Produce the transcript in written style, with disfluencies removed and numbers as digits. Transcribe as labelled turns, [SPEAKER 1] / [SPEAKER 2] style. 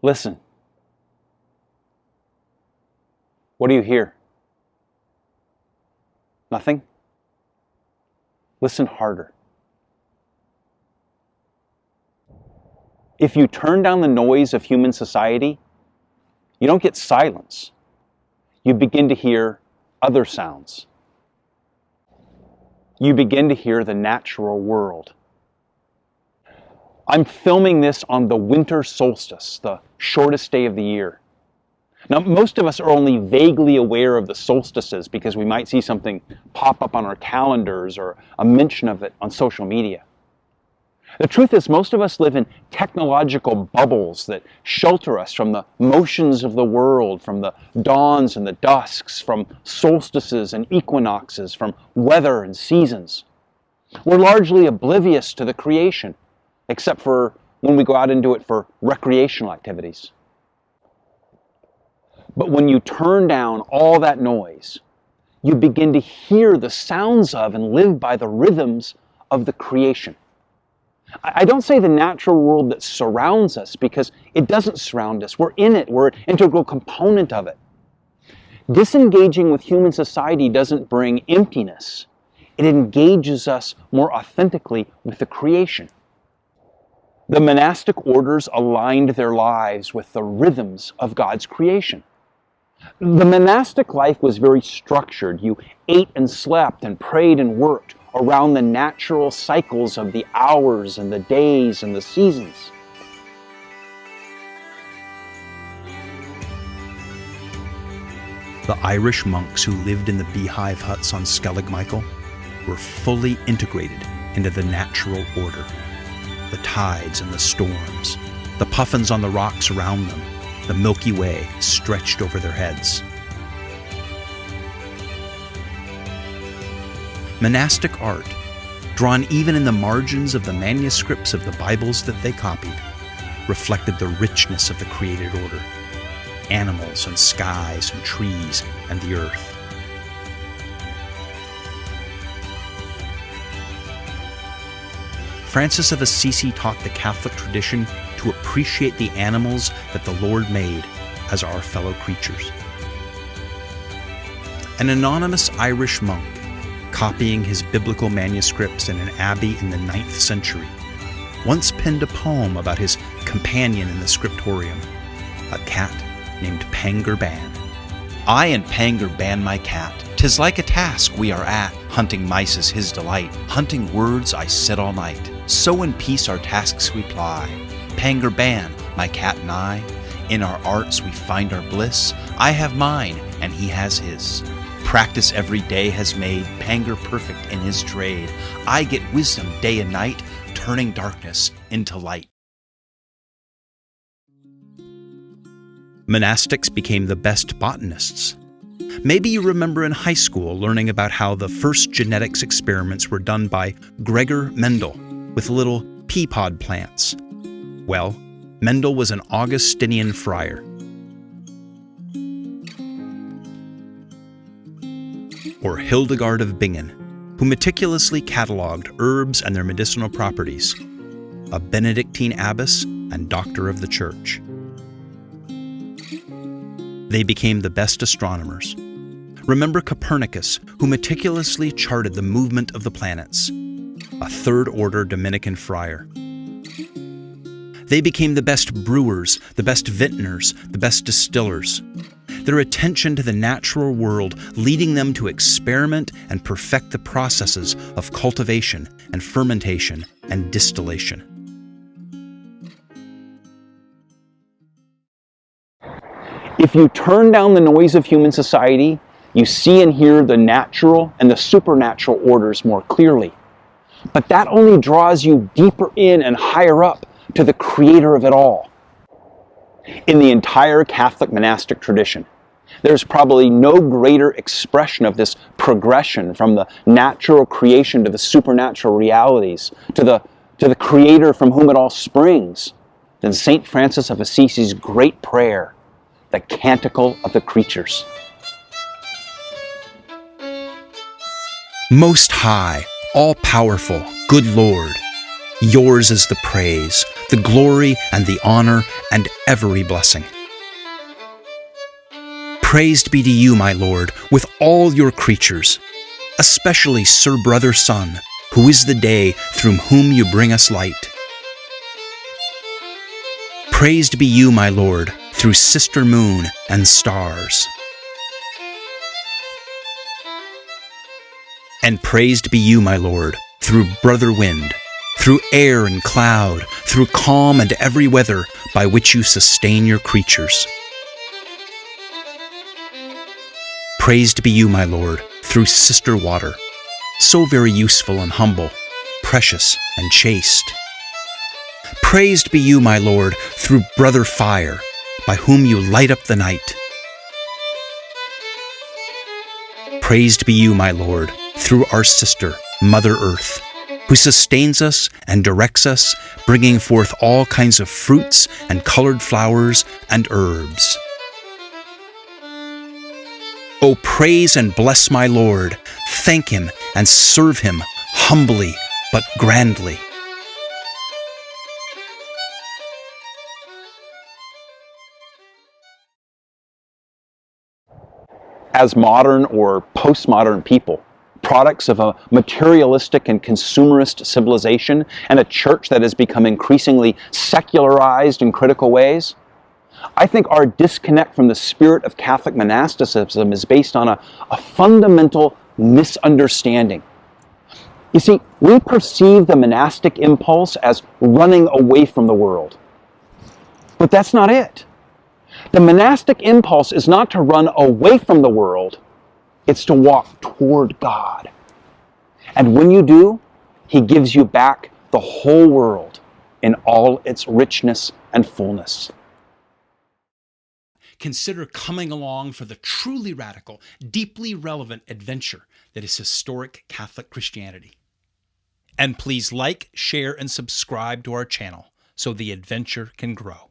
[SPEAKER 1] Listen. What do you hear? Nothing? Listen harder. If you turn down the noise of human society, you don't get silence. You begin to hear other sounds. You begin to hear the natural world. I'm filming this on the winter solstice, the shortest day of the year. Now, most of us are only vaguely aware of the solstices because we might see something pop up on our calendars or a mention of it on social media. The truth is, most of us live in technological bubbles that shelter us from the motions of the world, from the dawns and the dusks, from solstices and equinoxes, from weather and seasons. We're largely oblivious to the creation, except for when we go out and do it for recreational activities. But when you turn down all that noise, you begin to hear the sounds of and live by the rhythms of the creation. I don't say the natural world that surrounds us, because it doesn't surround us. We're in it. We're an integral component of it. Disengaging with human society doesn't bring emptiness. It engages us more authentically with the creation. The monastic orders aligned their lives with the rhythms of God's creation. The monastic life was very structured. You ate and slept and prayed and worked around the natural cycles of the hours and the days and the seasons.
[SPEAKER 2] The Irish monks who lived in the beehive huts on Skellig Michael were fully integrated into the natural order. The tides and the storms, the puffins on the rocks around them, the Milky Way stretched over their heads. Monastic art, drawn even in the margins of the manuscripts of the Bibles that they copied, reflected the richness of the created order, animals and skies and trees and the earth. Francis of Assisi taught the Catholic tradition to appreciate the animals that the Lord made as our fellow creatures. An anonymous Irish monk, copying his biblical manuscripts in an abbey in the 9th century, once penned a poem about his companion in the scriptorium, a cat named Pangur Ban. I and Pangur ban my cat. 'Tis like a task we are at. Hunting mice is his delight. Hunting words I sit all night. So in peace our tasks we ply. Pangur Ban, my cat and I. In our arts we find our bliss. I have mine, and he has his. Practice every day has made Pangur perfect in his trade. I get wisdom day and night, turning darkness into light. Monastics became the best botanists. Maybe you remember in high school learning about how the first genetics experiments were done by Gregor Mendel with little pea pod plants. Well, Mendel was an Augustinian friar. Or Hildegard of Bingen, who meticulously cataloged herbs and their medicinal properties, a Benedictine abbess and doctor of the church. They became the best astronomers. Remember Copernicus, who meticulously charted the movement of the planets, a third-order Dominican friar. They became the best brewers, the best vintners, the best distillers. Their attention to the natural world leading them to experiment and perfect the processes of cultivation and fermentation and distillation.
[SPEAKER 1] If you turn down the noise of human society, you see and hear the natural and the supernatural orders more clearly. But that only draws you deeper in and higher up to the creator of it all. In the entire Catholic monastic tradition, there's probably no greater expression of this progression from the natural creation to the supernatural realities, to the creator from whom it all springs, than St. Francis of Assisi's great prayer, the Canticle of the Creatures.
[SPEAKER 2] Most high, all-powerful, good Lord, yours is the praise, the glory and the honor and every blessing. Praised be to you, my Lord, with all your creatures, especially Sir Brother Sun, who is the day through whom you bring us light. Praised be you, my Lord, through Sister Moon and stars. And praised be you, my Lord, through Brother Wind, through air and cloud, through calm and every weather by which you sustain your creatures. Praised be you, my Lord, through Sister Water, so very useful and humble, precious and chaste. Praised be you, my Lord, through Brother Fire, by whom you light up the night. Praised be you, my Lord, through our sister, Mother Earth, who sustains us and directs us, bringing forth all kinds of fruits and colored flowers and herbs. O praise and bless my Lord, thank him and serve him humbly but grandly.
[SPEAKER 1] As modern or postmodern people, products of a materialistic and consumerist civilization and a church that has become increasingly secularized in critical ways, I think our disconnect from the spirit of Catholic monasticism is based on a fundamental misunderstanding. You see, we perceive the monastic impulse as running away from the world. But that's not it. The monastic impulse is not to run away from the world, it's to walk toward God. And when you do, He gives you back the whole world in all its richness and fullness.
[SPEAKER 2] Consider coming along for the truly radical, deeply relevant adventure that is historic Catholic Christianity. And please like, share, and subscribe to our channel so the adventure can grow.